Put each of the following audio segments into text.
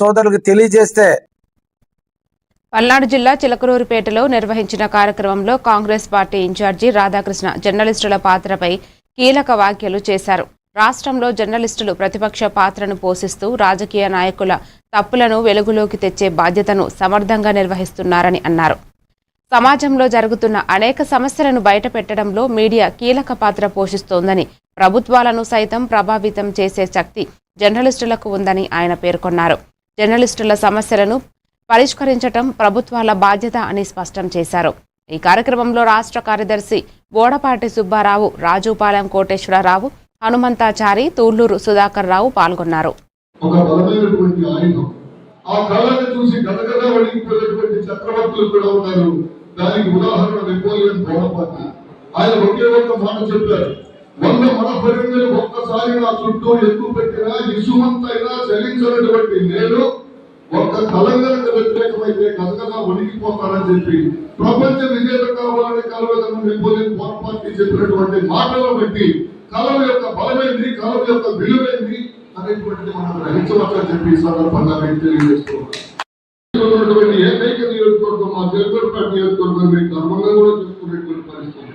సోదరులకు తెలియజేస్తే. పల్నాడు జిల్లా చిలకలూరిపేటలో నిర్వహించిన కార్యక్రమంలో కాంగ్రెస్ పార్టీ ఇన్ఛార్జి రాధాకృష్ణ జర్నలిస్టుల పాత్రపై కీలక వ్యాఖ్యలు చేశారు. రాష్ట్రంలో జర్నలిస్టులు ప్రతిపక్ష పాత్రను పోషిస్తూ రాజకీయ నాయకుల తప్పులను వెలుగులోకి తెచ్చే బాధ్యతను సమర్థంగా నిర్వహిస్తున్నారని అన్నారు. సమాజంలో జరుగుతున్న అనేక సమస్యలను బయటపెట్టడంలో మీడియా కీలక పాత్ర పోషిస్తోందని, ప్రభుత్వాలను సైతం ప్రభావితం చేసే శక్తి జర్నలిస్టులకు ఉందని ఆయన పేర్కొన్నారు. జర్నలిస్టుల సమస్యలను పరిష్కరించడం ప్రభుత్వాల బాధ్యత అని స్పష్టం చేశారు. ఈ కార్యక్రమంలో రాష్ట్ర కార్యదర్శి బోడపాటి సుబ్బారావు, రాజుపాలెం కోటేశ్వరరావు, హనుమంతాచారి, తూళ్లూరు సుధాకర్ రావు పాల్గొన్నారు. ఒక బలమైనటువంటి ఆయుధం. ఆ కాలాన్ని చూసి గదగద వణికిపోయినటువంటి చక్రవర్తులు కూడా ఉన్నారు. దానికి ఉదాహరణ నెపోలియన్ బోనపార్టీ. ఆయన ఒకే ఒక్క మాట చెప్పారు, 100 మనపరిందులు ఒక్కసారి నా చుట్టూ ఎక్కువ పెట్టినా ఇసుమంతైనా చలించినటువంటి నేను ఒక్క తెలంగాణకు వ్యతిరేకమైతే గదగద వణికిపోతానని చెప్పి ప్రపంచ విజేత కావాలని కలవదన్న నెపోలియన్ బోనపార్టీ చెప్పినటువంటి మాటలను బట్టి కలం యొక్క బలమైంది, కలం యొక్క విలువైంది అనేటువంటిది మనం గ్రహించవచ్చని చెప్పి ఈ సందర్భంగా నేను తెలియజేస్తున్నాను. ఏకైక నియోజకవర్గం మా చిలకలూరిపేట నియోజకవర్గం మీకు ధర్మంగా కూడా చూసుకునేటువంటి పరిస్థితి.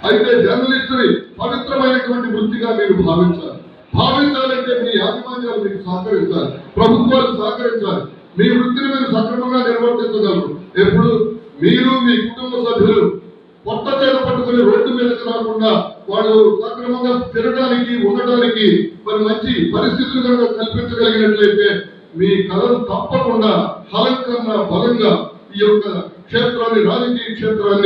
అయితే జర్నలిస్టుని పవిత్రమైనటువంటి వృత్తిగా మీరు భావించాలంటే మీ యాజమాన్యాలు మీకు సహకరించాలి, ప్రభుత్వాలు సహకరించాలి. మీ వృత్తిని మీరు సక్రమంగా నిర్వర్తించగలరు. ఎప్పుడు మీరు మీ కుటుంబ సభ్యులు కొత్త చేత పట్టుకుని రోడ్డు మీదకి రాకుండా వాళ్ళు సక్రమంగా తిరగడానికి, ఉండడానికి మరి మంచి పరిస్థితులు కనుక కల్పించగలిగినట్లయితే మీ కళను తప్పకుండా హలం కన్నా బలంగా ఈ యొక్క క్షేత్రాన్ని, రాజకీయ క్షేత్రాన్ని